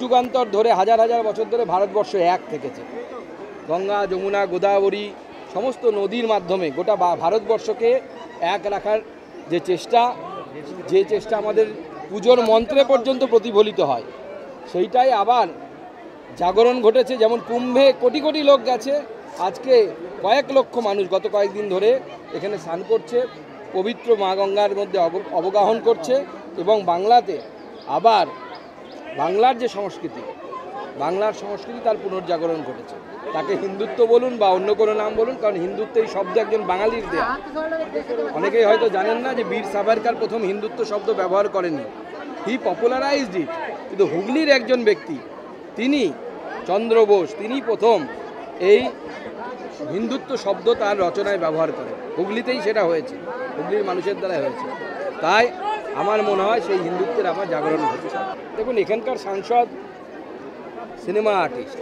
যুগান্তর ধরে হাজার হাজার বছর ধরে ভারতবর্ষ এক থেকেছে। গঙ্গা, যমুনা, গোদাবরী সমস্ত নদীর মাধ্যমে গোটা ভারতবর্ষকে এক রাখার যে চেষ্টা আমাদের পুজোর মন্ত্রে পর্যন্ত প্রতিফলিত হয়, সেইটাই আবার জাগরণ ঘটেছে। যেমন কুম্ভে কোটি কোটি লোক গেছে, আজকে কয়েক লক্ষ মানুষ গত কয়েকদিন ধরে এখানে স্নান করছে, পবিত্র মা গঙ্গার মধ্যে অবগাহন করছে। এবং বাংলাতে আবার বাংলার যে সংস্কৃতি, তার পুনর্জাগরণ ঘটেছে। তাকে হিন্দুত্ব বলুন বা অন্য কোনো নাম বলুন, কারণ হিন্দুত্ব এই শব্দ একজন বাঙালির দেয়া। অনেকেই হয়তো জানেন না যে বীর সাভারকর প্রথম হিন্দুত্ব শব্দ ব্যবহার করেনি, হি পপুলারাইজড ইট। কিন্তু হুগলির একজন ব্যক্তি, তিনি চন্দ্র বোস, তিনি প্রথম এই হিন্দুত্ব শব্দ তার রচনায় ব্যবহার করেন। হুগলিতেই সেটা হয়েছে, হুগলির মানুষের দ্বারাই হয়েছে। তাই আমার মনে হয় সেই হিন্দুত্বের আবার জাগরণ হচ্ছে। দেখুন, এখানকার সাংসদ সিনেমা আর্টিস্ট,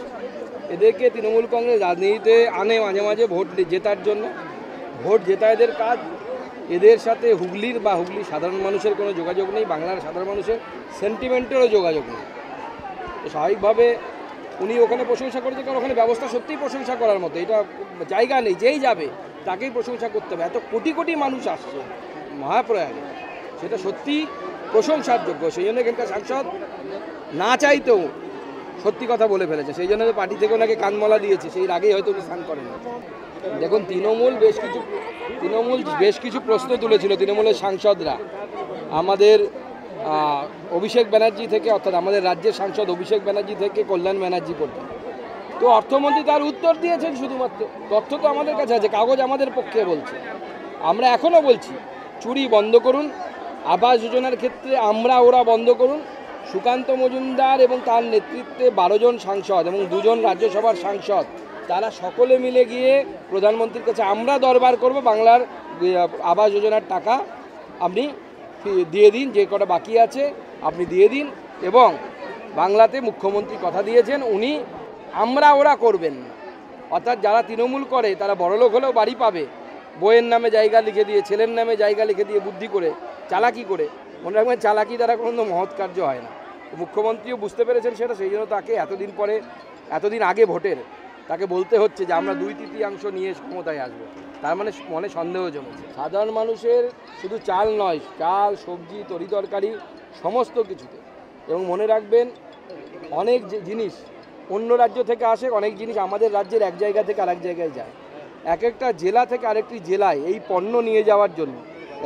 এদেরকে তৃণমূল কংগ্রেস রাজনীতিতে আনে মাঝে মাঝে ভোট জেতার জন্য। ভোট জেতা এদের কাজ। এদের সাথে হুগলির সাধারণ মানুষের কোনো যোগাযোগ নেই, বাংলার সাধারণ মানুষের সেন্টিমেন্টেরও যোগাযোগ নেই। তো স্বাভাবিকভাবে উনি ওখানে প্রশংসা করেছেন, কারণ ওখানে ব্যবস্থা সত্যিই প্রশংসা করার মতো। এটা জায়গা নেই, যেই যাবে তাকেই প্রশংসা করতে হবে। এত কোটি কোটি মানুষ আসছে মহাপ্রয়াগে, সেটা সত্যি প্রশংসার যোগ্য। সেই জন্য এখানকার সাংসদ না চাইতেও সত্যি কথা বলে ফেলেছে। সেই জন্য পার্টি থেকে ওনাকে কানমলা দিয়েছে, সেই আগেই হয়তো উনি স্নান করেন। দেখুন, তৃণমূল বেশ কিছু প্রশ্ন তুলেছিল, তৃণমূলের সাংসদরা আমাদের অভিষেক ব্যানার্জি থেকে, অর্থাৎ আমাদের রাজ্যের সাংসদ অভিষেক ব্যানার্জি থেকে কল্যাণ ব্যানার্জি পর্যন্ত। তো অর্থমন্ত্রী তার উত্তর দিয়েছেন শুধুমাত্র। তথ্য তো আমাদের কাছে আছে, কাগজ আমাদের পক্ষে বলছে। আমরা এখনও বলছি চুরি বন্ধ করুন, আবাস যোজনার ক্ষেত্রে ওরা বন্ধ করুন। সুকান্ত মজুমদার এবং তার নেতৃত্বে 12 জন সাংসদ এবং 2 জন রাজ্যসভার সাংসদ, তারা সকলে মিলে গিয়ে প্রধানমন্ত্রীর কাছে আমরা দরবার করব, বাংলার আবাস যোজনার টাকা আপনি দিয়ে দিন, যে কটা বাকি আছে আপনি দিয়ে দিন। এবং বাংলাতে মুখ্যমন্ত্রী কথা দিয়েছেন উনি ওরা করবেন না। অর্থাৎ যারা তৃণমূল করে তারা বড়লোক হলেও বাড়ি পাবে, বইয়ের নামে জায়গা লিখে দিয়ে, ছেলের নামে জায়গা লিখে দিয়ে, বুদ্ধি করে, চালাকি করে। মনে রাখবেন, চালাকি দ্বারা কোনো মহৎ কার্য হয় না। মুখ্যমন্ত্রীও বুঝতে পেরেছেন সেটা, সেই জন্য তাকে এতদিন আগে ভোটের তাকে বলতে হচ্ছে যে আমরা 2/3 নিয়ে ক্ষমতায় আসবো। তার মানে মনে সন্দেহ জমেছে সাধারণ মানুষের, শুধু চাল নয়, চাল, সবজি, তরিতরকারি সমস্ত কিছুতে। এবং মনে রাখবেন, অনেক জিনিস অন্য রাজ্য থেকে আসে, অনেক জিনিস আমাদের রাজ্যের এক জায়গা থেকে আরেক জায়গায় যায়। এক একটা জেলা থেকে আরেকটি জেলায় এই পণ্য নিয়ে যাওয়ার জন্য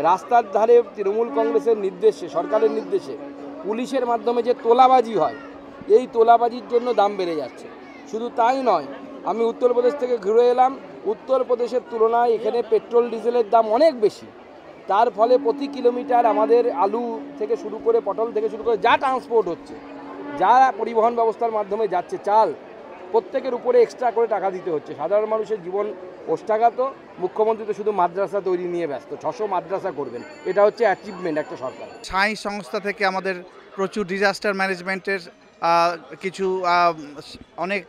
রাস্তার ধারে তৃণমূল কংগ্রেসের নির্দেশে, সরকারের নির্দেশে, পুলিশের মাধ্যমে যে তোলাবাজি হয়, এই তোলাবাজির জন্য দাম বেড়ে যাচ্ছে। শুধু তাই নয়, আমি উত্তরপ্রদেশ থেকে ঘুরে এলাম, উত্তরপ্রদেশের তুলনায় এখানে পেট্রোল ডিজেলের দাম অনেক বেশি। তার ফলে প্রতি কিলোমিটার আমাদের আলু থেকে শুরু করে, পটল থেকে শুরু করে যা ট্রান্সপোর্ট হচ্ছে, যা পরিবহন ব্যবস্থার মাধ্যমে যাচ্ছে, চাল, প্রত্যেকের উপরে এক্সট্রা করে টাকা দিতে হচ্ছে। সাধারণ মানুষের জীবন ওষ্ঠাঘাত। মুখ্যমন্ত্রী তো শুধু মাদ্রাসা তৈরি নিয়ে ব্যস্ত, 600 মাদ্রাসা করবেন, এটা হচ্ছে অ্যাচিভমেন্ট একটা সরকার। সাই সংস্থা থেকে আমাদের প্রচুর ডিজাস্টার ম্যানেজমেন্টের কিছু অনেক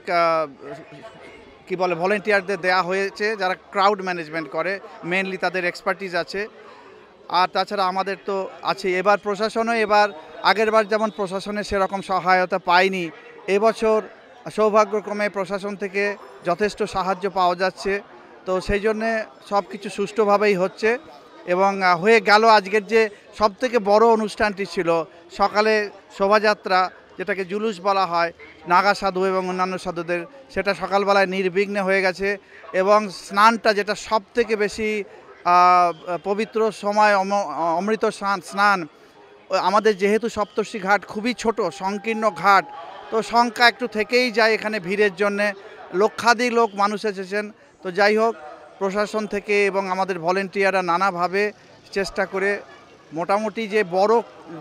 কি বলে ভলেন্টিয়ারদের দেয়া হয়েছে, যারা ক্রাউড ম্যানেজমেন্ট করে, মেনলি তাদের এক্সপার্টিজ আছে। আর তাছাড়া আমাদের তো আছে এবার প্রশাসনও, আগেরবার যেমন প্রশাসনের সেরকম সহায়তা পায়নি, এবছর সৌভাগ্যক্রমে প্রশাসন থেকে যথেষ্ট সাহায্য পাওয়া যাচ্ছে। তো সেই জন্যে সব কিছু সুষ্ঠুভাবেই হচ্ছে এবং হয়ে গেল। আজকের যে সবথেকে বড় অনুষ্ঠানটি ছিল সকালে শোভাযাত্রা, যেটাকে জুলুস বলা হয়, নাগা সাধু এবং অন্যান্য সাধুদের, সেটা সকালবেলায় নির্বিঘ্নে হয়ে গেছে। এবং স্নানটা, যেটা সবথেকে বেশি পবিত্র সময়, অমৃত স্নান, আমাদের যেহেতু সপ্তর্ষি ঘাট খুবই ছোট সংকীর্ণ ঘাট, তো সংখ্যা একটু থেকেই যায় এখানে ভিড়ের জন্যে, লক্ষাধিক লোক মানুষ এসেছেন। তো যাই হোক, প্রশাসন থেকে এবং আমাদের ভলেন্টিয়াররা নানাভাবে চেষ্টা করে মোটামুটি যে বড়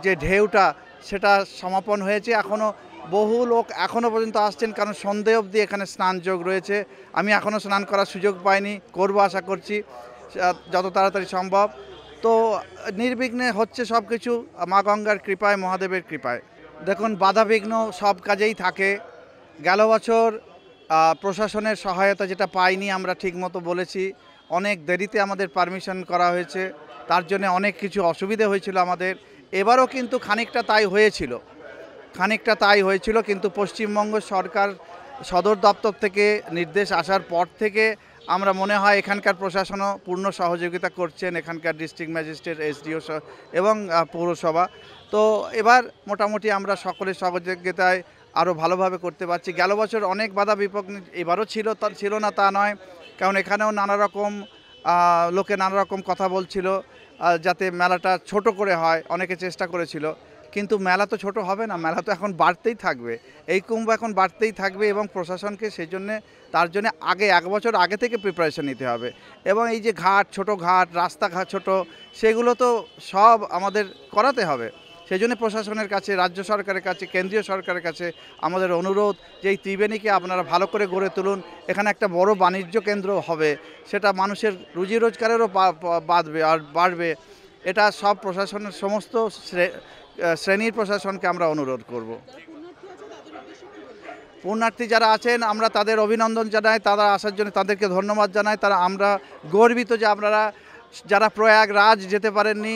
যে ঢেউটা, সেটা সমাপন হয়েছে। এখনও বহু লোক এখনও পর্যন্ত আসছেন, কারণ সন্ধে অবধি এখানে স্নান যোগ রয়েছে। আমি এখনও স্নান করার সুযোগ পাইনি, করব আশা করছি যত তাড়াতাড়ি সম্ভব। তো নির্বিঘ্নে হচ্ছে সব কিছু, মা গঙ্গার কৃপায়, মহাদেবের কৃপায়। দেখুন, বাধাবিঘ্ন সব কাজেই থাকে। গেল বছর প্রশাসনের সহায়তা যেটা পাইনি আমরা, ঠিকমতো বলেছি, অনেক দেরিতে আমাদের পারমিশন করা হয়েছে, তার জন্য অনেক কিছু অসুবিধে হয়েছিল আমাদের। এবারও কিন্তু খানিকটা তাই হয়েছিল। খানিকটা তাই হয়েছিল, কিন্তু পশ্চিমবঙ্গ সরকার সদর দপ্তর থেকে নির্দেশ আসার পর থেকে আমরা মনে হয় এখানকার প্রশাসনও পূর্ণ সহযোগিতা করছেন, এখানকার ডিস্ট্রিক্ট ম্যাজিস্ট্রেট, এসডিও এবং পৌরসভা। তো এবার মোটামুটি আমরা সকলের সহযোগিতায় আরও ভালোভাবে করতে পারছি। গেল বছর অনেক বাধা বিপত্তি এবারও ছিল না তা নয়, কারণ এখানেও নানা রকম লোকে নানা রকম কথা বলছিল যাতে মেলাটা ছোট করে হয়, অনেকে চেষ্টা করেছিল, কিন্তু মেলা তো ছোট হবে না, মেলা তো এখন বাড়তেই থাকবে, এই কুম্ভ এখন বাড়তেই থাকবে এবং প্রশাসনকে সেই জন্যে তার জন্য আগে 1 বছর আগে থেকে প্রিপারেশন নিতে হবে। এবং এই যে ছোট ঘাট রাস্তাঘাট ছোট, সেগুলো তো সব আমাদের করাতে হবে। সেই জন্য প্রশাসনের কাছে, রাজ্য সরকারের কাছে, কেন্দ্রীয় সরকারের কাছে আমাদের অনুরোধ যে এই ত্রিবেণীকে আপনারা ভালো করে গড়ে তুলুন, এখানে একটা বড় বাণিজ্য কেন্দ্র হবে, সেটা মানুষের রুজি রোজগারেরও বাড়বে। এটা সব প্রশাসনের সমস্ত শ্রেণীর প্রশাসনকে আমরা অনুরোধ করব। পুণ্যার্থী যারা আছেন আমরা তাদের অভিনন্দন জানাই, তারা আসার জন্য তাদেরকে ধন্যবাদ জানাই। আমরা গর্বিত যে আপনারা যারা প্রয়াগরাজ যেতে পারেননি,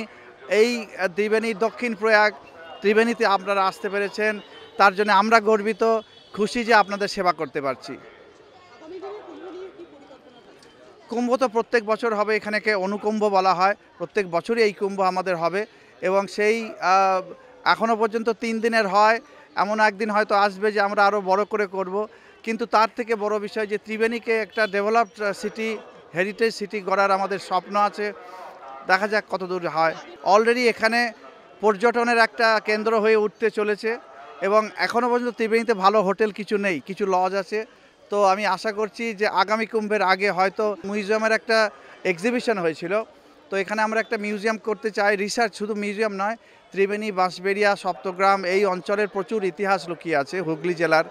এই ত্রিবেণী দক্ষিণ প্রয়াগ ত্রিবেণীতে আপনারা আসতে পেরেছেন, তার জন্য আমরা গর্বিত, খুশি যে আপনাদের সেবা করতে পারছি। কুম্ভ তো প্রত্যেক বছর হবে, এখানেকে অনুকুম্ভ বলা হয়, প্রত্যেক বছরই এই কুম্ভ আমাদের হবে এবং সেই এখনও পর্যন্ত 3 দিনের হয়, এমন একদিন হয়তো আসবে যে আমরা আরও বড় করে করব। কিন্তু তার থেকে বড় বিষয় যে ত্রিবেণীকে একটা ডেভেলপড সিটি, হেরিটেজ সিটি গড়ার আমাদের স্বপ্ন আছে, দেখা যাক কত দূর হয়। অলরেডি এখানে পর্যটনের একটা কেন্দ্র হয়ে উঠতে চলেছে এবং এখনও পর্যন্ত ত্রিবেণীতে ভালো হোটেল কিছু নেই, কিছু লজ আছে। তো আমি আশা করছি যে আগামী কুম্ভের আগে হয়তো মিউজিয়ামের একটা এক্সিবিশন হয়েছিল, তো এখানে আমরা একটা মিউজিয়াম করতে চাই, রিসার্চ, শুধু মিউজিয়াম নয়, ত্রিবেণী, বাঁশবেড়িয়া, সপ্তগ্রাম এই অঞ্চলের প্রচুর ইতিহাস লুকিয়ে আছে হুগলি জেলার,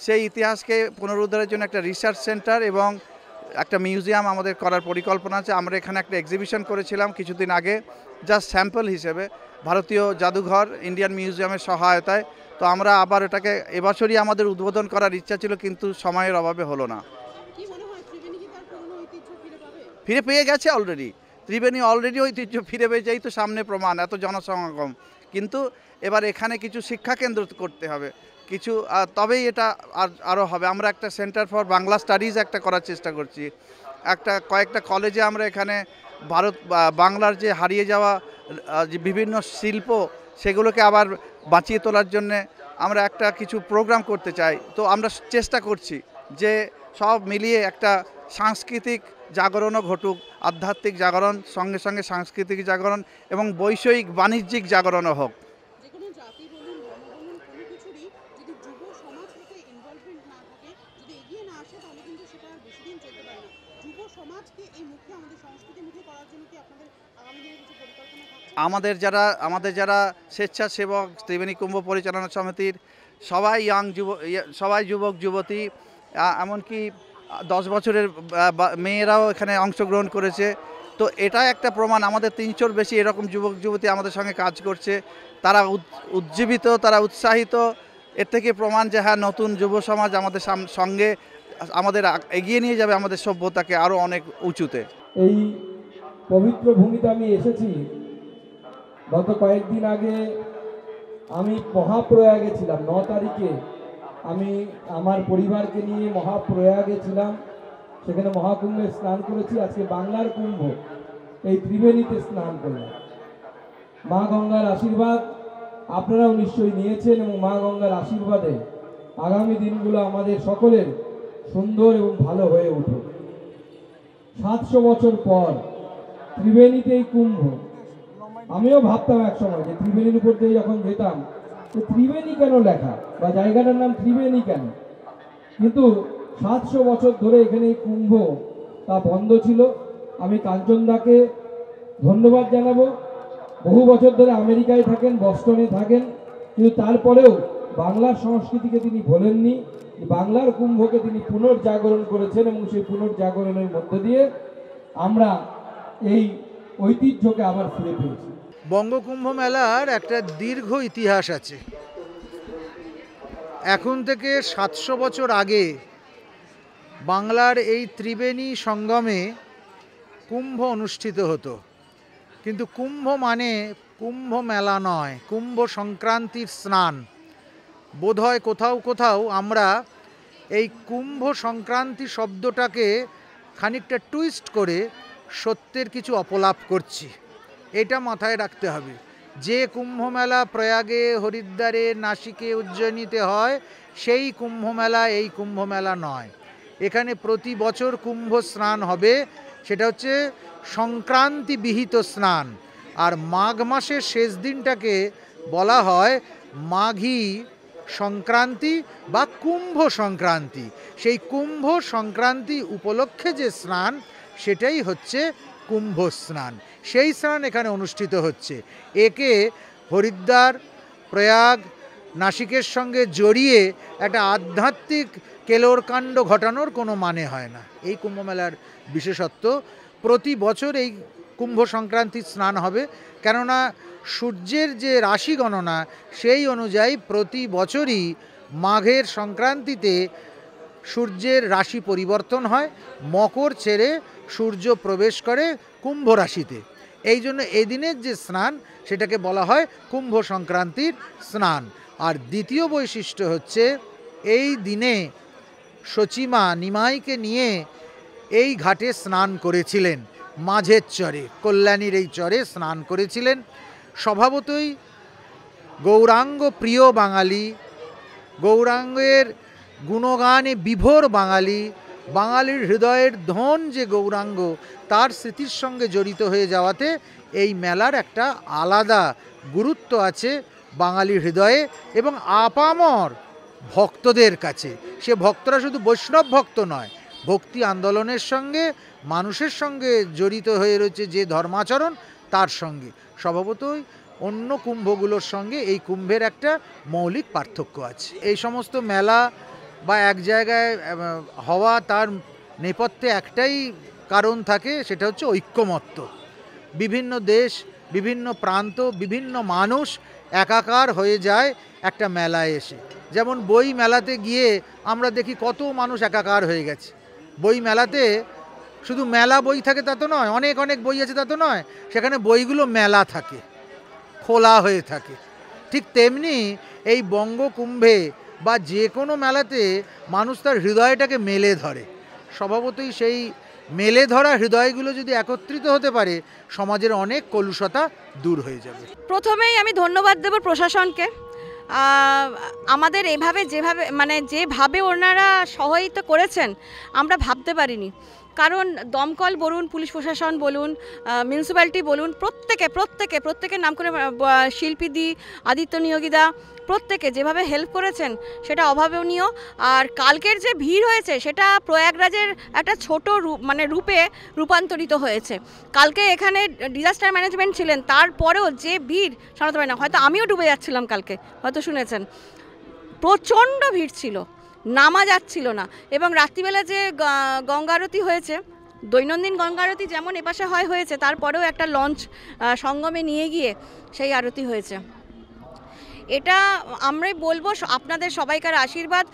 সেই ইতিহাসকে পুনরুদ্ধারের জন্য একটা রিসার্চ সেন্টার এবং একটা মিউজিয়াম আমাদের করার পরিকল্পনা আছে। আমরা এখানে একটা এক্সিবিশন করেছিলাম কিছুদিন আগে, জাস্ট স্যাম্পল হিসেবে, ভারতীয় জাদুঘর ইন্ডিয়ান মিউজিয়ামের সহায়তায়। তো আমরা আবার এটাকে এবছরই আমাদের উদ্বোধন করার ইচ্ছা ছিল, কিন্তু সময়ের অভাবে হলো না। ফিরে পেয়ে গেছে অলরেডি, ত্রিবেণী অলরেডি ঐতিহ্য ফিরে পেয়ে যাই, তো সামনে প্রমাণ, এত জনসমাগম। কিন্তু এবার এখানে কিছু শিক্ষা কেন্দ্র করতে হবে, কিছু তবেই এটা আরও হবে। আমরা একটা সেন্টার ফর বাংলা স্টাডিজ একটা করার চেষ্টা করছি, কয়েকটা কলেজে আমরা এখানে বাংলার যে হারিয়ে যাওয়া যে বিভিন্ন শিল্প, সেগুলোকে আবার বাঁচিয়ে তোলার জন্যে আমরা একটা কিছু প্রোগ্রাম করতে চাই। তো আমরা চেষ্টা করছি যে সব মিলিয়ে একটা সাংস্কৃতিক জাগরণও ঘটুক, আধ্যাত্মিক জাগরণ সঙ্গে সঙ্গে সাংস্কৃতিক জাগরণ এবং বৈষয়িক বাণিজ্যিক জাগরণও হোক। আমাদের যারা স্বেচ্ছাসেবক ত্রিবেণী কুম্ভ পরিচালনা সমিতির সবাই যুবক যুবতী, এমনকি 10 বছরের মেয়েরাও এখানে অংশগ্রহণ করেছে। তো এটা একটা প্রমাণ, আমাদের 300-র বেশি এরকম যুবক যুবতী আমাদের সঙ্গে কাজ করছে, তারা উজ্জীবিত, তারা উৎসাহিত। এর থেকে প্রমাণ যে হ্যাঁ, নতুন যুব সমাজ আমাদের সঙ্গে আমাদের এগিয়ে নিয়ে যাবে আমাদের সভ্যতাকে আরও অনেক উঁচুতে। এই পবিত্র ভূমিতে আমি এসেছি গত কয়েকদিন আগে। আমি মহাপ্রয়াগে ছিলাম, 9 তারিখে আমি আমার পরিবারকে নিয়ে মহাপ্রয়াগে ছিলাম, সেখানে মহাকুম্ভে স্নান করেছি। আজকে বাংলার কুম্ভ এই ত্রিবেণীতে স্নান করলাম। মা গঙ্গার আশীর্বাদ আপনারাও নিশ্চয়ই নিয়েছেন এবং মা গঙ্গার আশীর্বাদে আগামী দিনগুলো আমাদের সকলের সুন্দর এবং ভালো হয়ে উঠুক। 700 বছর পর ত্রিবেণীতেই কুম্ভ। আমিও ভাবতাম এক সময় যে ত্রিবেণীর উপর দিয়ে যখন যেতাম, যে ত্রিবেণী কেন লেখা বা জায়গাটার নাম ত্রিবেণী কেন, কিন্তু 700 বছর ধরে এখানে এই কুম্ভ তা বন্ধ ছিল। আমি কাঞ্চনদাকে ধন্যবাদ জানাবো, বহু বছর ধরে আমেরিকায় থাকেন, বস্টনে থাকেন, কিন্তু তারপরেও বাংলার সংস্কৃতিকে তিনি ভোলেননি, বাংলার কুম্ভকে তিনি পুনর্জাগরণ করেছেন এবং সেই পুনর্জাগরণের মধ্য দিয়ে আমরা এই ঐতিহ্যকে আবার ফিরে পেয়েছি। বঙ্গকুম্ভ মেলার একটা দীর্ঘ ইতিহাস আছে। এখন থেকে 700 বছর আগে বাংলার এই ত্রিবেণী সঙ্গমে কুম্ভ অনুষ্ঠিত হতো, কিন্তু কুম্ভ মানে কুম্ভ মেলা নয়, কুম্ভ সংক্রান্তির স্নান। বোধহয় কোথাও কোথাও আমরা এই কুম্ভ সংক্রান্তি শব্দটাকে খানিকটা টুইস্ট করে সত্যের কিছু অপলাপ করছি। এটা মাথায় রাখতে হবে। যে কুম্ভমেলা প্রয়াগে, হরিদ্বারে, নাসিকে, উজ্জয়িনীতে হয় সেই কুম্ভমেলা এই কুম্ভমেলা নয়। এখানে প্রতি বছর কুম্ভ স্নান হবে, সেটা হচ্ছে সংক্রান্তি বিহিত স্নান। আর মাঘ মাসের শেষ দিনটাকে বলা হয় মাঘী সংক্রান্তি বা কুম্ভ সংক্রান্তি। সেই কুম্ভ সংক্রান্তি উপলক্ষে যে স্নান সেটাই হচ্ছে কুম্ভ স্নান। সেই স্নান এখানে অনুষ্ঠিত হচ্ছে। একে হরিদ্বার, প্রয়াগ, নাসিকের সঙ্গে জড়িয়ে একটা আধ্যাত্মিক কেলোরকাণ্ড ঘটানোর কোনো মানে হয় না। এই কুম্ভমেলার বিশেষত্ব। প্রতি বছর এই কুম্ভ সংক্রান্তির স্নান হবে, কেননা সূর্যের যে রাশি গণনা সেই অনুযায়ী প্রতি বছরই মাঘের সংক্রান্তিতে সূর্যের রাশি পরিবর্তন হয়, মকর ছেড়ে সূর্য প্রবেশ করে কুম্ভ রাশিতে। এই জন্য এই দিনের যে স্নান সেটাকে বলা হয় কুম্ভ সংক্রান্তির স্নান। আর দ্বিতীয় বৈশিষ্ট্য হচ্ছে এই দিনে সচিমা নিমাইকে নিয়ে এই ঘাটে স্নান করেছিলেন, মাঝের চরে, কল্যাণীর এই চরে স্নান করেছিলেন। স্বভাবতই গৌরাঙ্গ প্রিয় বাঙালি, গৌরাঙ্গের গুণগানে বিভোর বাঙালি, বাঙালির হৃদয়ের ধন যে গৌরাঙ্গ, তার স্মৃতির সঙ্গে জড়িত হয়ে যাওয়াতে এই মেলার একটা আলাদা গুরুত্ব আছে বাঙালির হৃদয়ে এবং আপামর ভক্তদের কাছে। সে ভক্তরা শুধু বৈষ্ণব ভক্ত নয়, ভক্তি আন্দোলনের সঙ্গে মানুষের সঙ্গে জড়িত হয়ে রয়েছে যে ধর্মাচরণ, তার সঙ্গে। স্বভাবতই অন্য কুম্ভগুলোর সঙ্গে এই কুম্ভের একটা মৌলিক পার্থক্য আছে। এই সমস্ত মেলা বা এক জায়গায় হওয়া, তার নেপথ্যে একটাই কারণ থাকে, সেটা হচ্ছে ঐক্যমত্য। বিভিন্ন দেশ, বিভিন্ন প্রান্ত, বিভিন্ন মানুষ একাকার হয়ে যায় একটা মেলায় এসে। যেমন বই মেলাতে গিয়ে আমরা দেখি কত মানুষ একাকার হয়ে গেছে। বই মেলাতে শুধু মেলা বই থাকে তা তো নয়, অনেক অনেক বই আছে তা তো নয়, সেখানে বইগুলো মেলা থাকে, খোলা হয়ে থাকে। ঠিক তেমনি এই বঙ্গকুম্ভে বা যে কোনো মেলাতে মানুষ তার হৃদয়টাকে মেলে ধরে। স্বভাবতই সেই মেলে ধরা হৃদয়গুলো যদি একত্রিত হতে পারে, সমাজের অনেক কলুষতা দূর হয়ে যাবে। প্রথমেই আমি ধন্যবাদ দেব প্রশাসনকে। আমাদের যেভাবে ওনারা সহায়তা করেছেন আমরা ভাবতে পারিনি। কারণ দমকল বলুন, পুলিশ প্রশাসন বলুন, মিউনিসিপ্যালিটি বলুন, প্রত্যেকের নাম করে, শিল্পীদি, আদিত্য নিয়োগীদা, প্রত্যেকে যেভাবে হেল্প করেছেন সেটা অভাবনীয়। আর কালকের যে ভিড় হয়েছে সেটা প্রয়াগরাজের একটা ছোট রূপে রূপান্তরিত হয়েছে। কালকে এখানে ডিজাস্টার ম্যানেজমেন্ট ছিলেন, তারপরেও যে ভিড় সামলাতে পারে না। হয়তো আমিও ডুবে যাচ্ছিলাম কালকে, হয়তো শুনেছেন, প্রচণ্ড ভিড় ছিল, নামা যাচ্ছিল না। এবং রাত্রিবেলা যে গঙ্গা আরতি হয়েছে, দৈনন্দিন গঙ্গা আরতি যেমন এপাশে হয়েছে, তারপরেও একটা লঞ্চ সঙ্গমে নিয়ে গিয়ে সেই আরতি হয়েছে। এটা আমরাই বলবো আপনাদের সবাইকার আশীর্বাদ,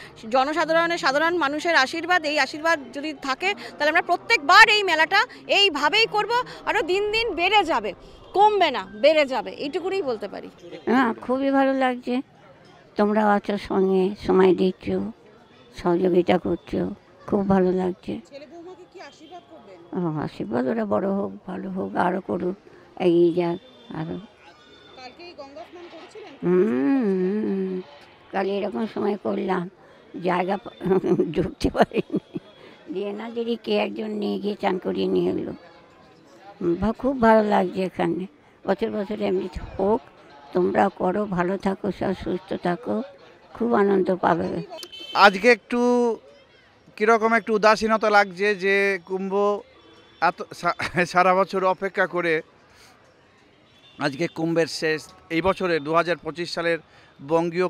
সাধারণ মানুষের আশীর্বাদ, এই আশীর্বাদ যদি থাকে তাহলে আমরা প্রত্যেকবার এই মেলাটা এইভাবেই করব। আরও দিন দিন বেড়ে যাবে, কমবে না, বেড়ে যাবে, এইটুকুনি বলতে পারি। হ্যাঁ, খুবই ভালো লাগছে। তোমরা আছো সঙ্গে, সময় দিচ্ছ, সহযোগিতা করছো, খুব ভালো লাগছে। আশীর্বাদ, ওরা বড় হোক, ভালো হোক, আরও করুক, এগিয়ে যাক আরও। কাল এরকম সময় করলাম, জায়গা ঢুকতে পারিনি, দিয়ে না দেরি কে একজন নিয়ে গিয়ে চান করিয়ে নিয়ে এলো। খুব ভালো লাগছে এখানে। বছর বছর এমনি হোক, তোমরা করো, ভালো থাকো, সব সুস্থ থাকো, খুব আনন্দ পাবে। আজকে একটু কীরকম একটু উদাসীনতা লাগছে যে কুম্ভ এত সারা বছর অপেক্ষা করে আজকে কুম্ভের শেষ, এই বছরের 2025 সালের বঙ্গীয়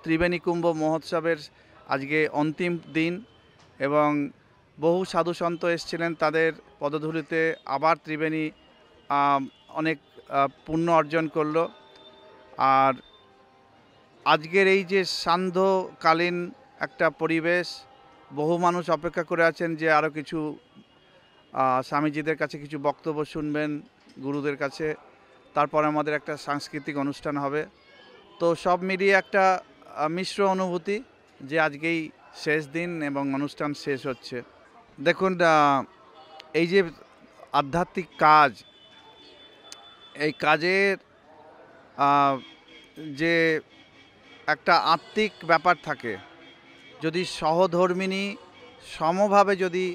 ত্রিবেণী কুম্ভ মহোৎসবের আজকে অন্তিম দিন এবং বহু সাধু সন্ত এসেছিলেন, তাদের পদধূলিতে আবার ত্রিবেণী অনেক পুণ্য অর্জন করলো। আর আজকের এই যে সান্ধ্যকালীন একটা পরিবেশ, বহু মানুষ অপেক্ষা করে আছেন যে আরও কিছু স্বামীজিদের কাছে কিছু বক্তব্য শুনবেন, গুরুদের কাছে, তারপর আমাদের একটা সাংস্কৃতিক অনুষ্ঠান হবে। তো সব মিলিয়ে একটা মিশ্র অনুভূতি যে আজকেই শেষ দিন এবং অনুষ্ঠান শেষ হচ্ছে। দেখুন, এই যে আধ্যাত্মিক কাজ, এই কাজের যে একটা আত্মিক ব্যাপার থাকে, যদি সহধর্মিণী সমভাবে যদি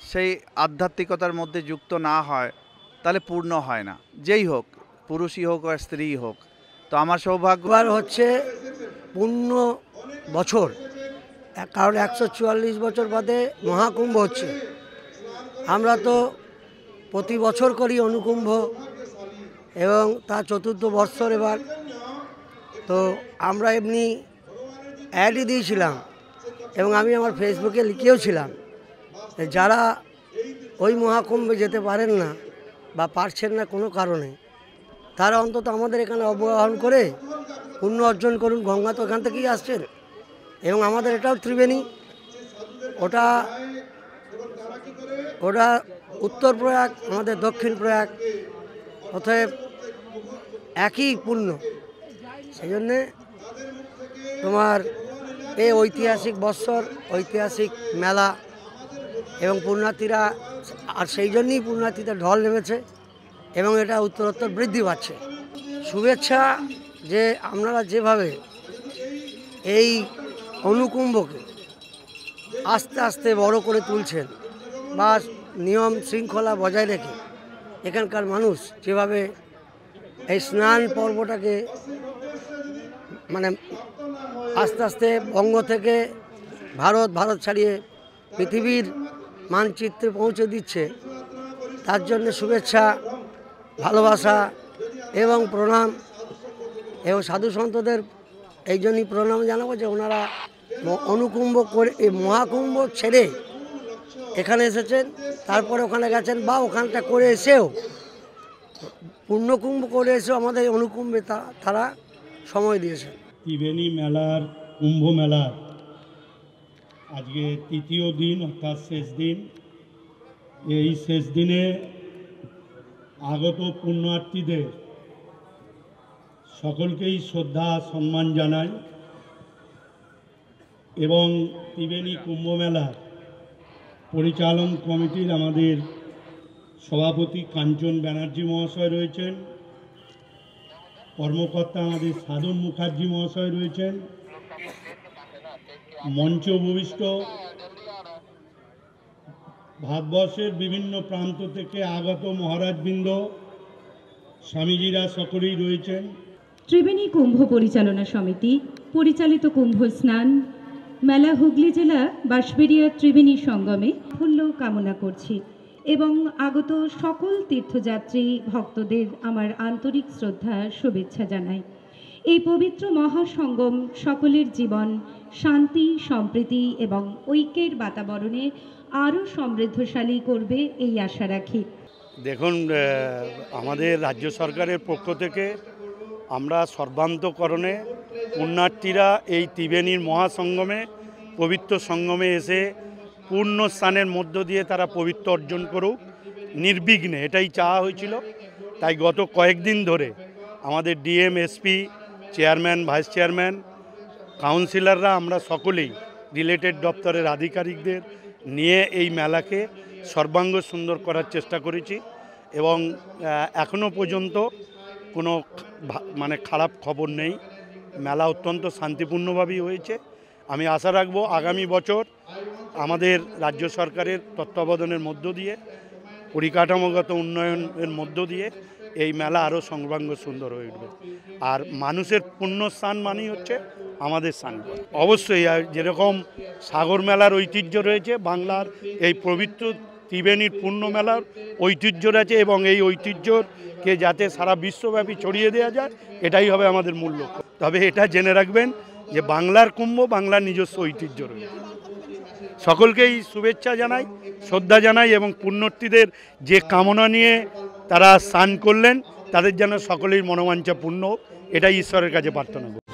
সেই আধ্যাত্মিকতার মধ্যে যুক্ত না হয় তাহলে পূর্ণ হয় না, যেই হোক, পুরুষই হোক আর স্ত্রী হোক। তো আমার সৌভাগ্য হচ্ছে পূর্ণ বছর, কারণ 144 বছর বাদে মহাকুম্ভ হচ্ছে। আমরা তো প্রতি বছর করি অনুকুম্ভ এবং তার চতুর্থ বৎসর এবার। তো আমরা এমনি অ্যাডই দিয়েছিলাম এবং আমি আমার ফেসবুকে লিখেও ছিলাম, যারা ওই মহাকুম্ভে যেতে পারেন না বা পারছেন না কোনো কারণে, তারা অন্তত আমাদের এখানে অবগাহন করে পুণ্য অর্জন করুন। গঙ্গা তো এখান থেকেই আসছেন এবং আমাদের এটাও ত্রিবেণী, ওটা উত্তর প্রয়াগ, আমাদের দক্ষিণ প্রয়াগ, অতএব একই পুণ্য। সেই জন্যে তোমার এই ঐতিহাসিক বৎসর, ঐতিহাসিক মেলা এবং পুণ্যার্থীরা, আর সেই জন্যই পুণ্যার্থীদের ঢল নেমেছে এবং এটা উত্তরোত্তর বৃদ্ধি পাচ্ছে। শুভেচ্ছা যে আপনারা যেভাবে এই অনুকুম্ভকে আস্তে আস্তে বড় করে তুলছেন বা নিয়ম শৃঙ্খলা বজায় রেখে এখানকার মানুষ যেভাবে এই স্নান পর্বটাকে মানে আস্তে আস্তে বঙ্গ থেকে ভারত ছাড়িয়ে পৃথিবীর মানচিত্রে পৌঁছে দিচ্ছে, তার জন্য শুভেচ্ছা, ভালোবাসা এবং প্রণাম। এবং সাধু সন্তদের এই জন্যই প্রণাম জানাবো যে ওনারা অনুকুম্ভ করে, এই মহাকুম্ভ ছেড়ে এখানে এসেছেন, তারপরে ওখানে গেছেন বা ওখানটা করে এসেও পূর্ণকুম্ভ করে এসেও আমাদের অনুকুম্ভে তারা সময় দিয়েছেন। ত্রিবেণী মেলার, কুম্ভ মেলার আজকে তৃতীয় দিন, অর্থাৎ শেষ দিন। এই শেষ দিনে আগত পুণ্যার্থীদের সকলকেই শ্রদ্ধা সম্মান জানাই এবং ত্রিবেণী কুম্ভ মেলার পরিচালন কমিটির আমাদের সভাপতি কাঞ্চন ব্যানার্জি মহাশয় রয়েছেন, কর্মকর্তা আমাদের সাধন মুখার্জি মহাশয় রয়েছেন, মঞ্চ উপবিষ্ট ভারতবর্ষের বিভিন্ন প্রান্ত থেকে আগত মহারাজবৃন্দ, স্বামীজিরা সকলেই রয়েছেন। ত্রিবেণী কুম্ভ পরিচালনা সমিতি পরিচালিত কুম্ভ স্নান মেলা হুগলি জেলা বাঁশবেড়িয়া ত্রিবেণী সঙ্গমে সাফল্য কামনা করছি এবং আগত সকল তীর্থযাত্রী ভক্তদের আমার আন্তরিক শ্রদ্ধা শুভেচ্ছা জানাই। এই পবিত্র মহাসঙ্গম সকলের জীবন শান্তি, সম্প্রীতি এবং ঐক্যের বাতাবরণে আরও সমৃদ্ধশালী করবে এই আশা রাখি। দেখুন, আমাদের রাজ্য সরকারের পক্ষ থেকে আমরা সর্বান্তকরণে পুণ্যার্থীরা এই ত্রিবেণীর মহাসঙ্গমে, পবিত্র সঙ্গমে এসে পূর্ণ স্নানের মধ্য দিয়ে তারা পবিত্র অর্জন করুক নির্বিঘ্নে, এটাই চাওয়া হয়েছিল। তাই গত কয়েকদিন ধরে আমাদের DM, SP, chairman, vice chairman, কাউন্সিলররা আমরা সকলেই রিলেটেড দপ্তরের আধিকারিকদের নিয়ে এই মেলাকে সর্বাঙ্গ সুন্দর করার চেষ্টা করেছি এবং এখনও পর্যন্ত কোনো খারাপ খবর নেই। মেলা অত্যন্ত শান্তিপূর্ণভাবেই হয়েছে। আমি আশা রাখবো আগামী বছর আমাদের রাজ্য সরকারের তত্ত্বাবধানের মধ্য দিয়ে, পরিকাঠামোগত উন্নয়নের মধ্য দিয়ে এই মেলা আরও সর্বাঙ্গ সুন্দর হয়ে উঠবে। আর মানুষের পুণ্যস্থান মানেই হচ্ছে আমাদের স্থান। অবশ্যই যেরকম সাগর মেলার ঐতিহ্য রয়েছে, বাংলার এই পবিত্র ত্রিবেণীর পূর্ণ মেলার ঐতিহ্য রয়েছে এবং এই ঐতিহ্যকে যাতে সারা বিশ্বব্যাপী ছড়িয়ে দেওয়া যায়, এটাই হবে আমাদের মূল লক্ষ্য। তবে এটা জেনে রাখবেন যে বাংলার কুম্ভ, বাংলার নিজস্ব ঐতিহ্য রয়েছে। সকলকেই শুভেচ্ছা জানাই, শ্রদ্ধা জানাই এবং পুণ্যার্থীদের যে কামনা নিয়ে তারা স্নান করলেন তাদের যেন সকলেই মনোবাঞ্ছা পূর্ণ হোক, এটাই ঈশ্বরের কাছে প্রার্থনা করি।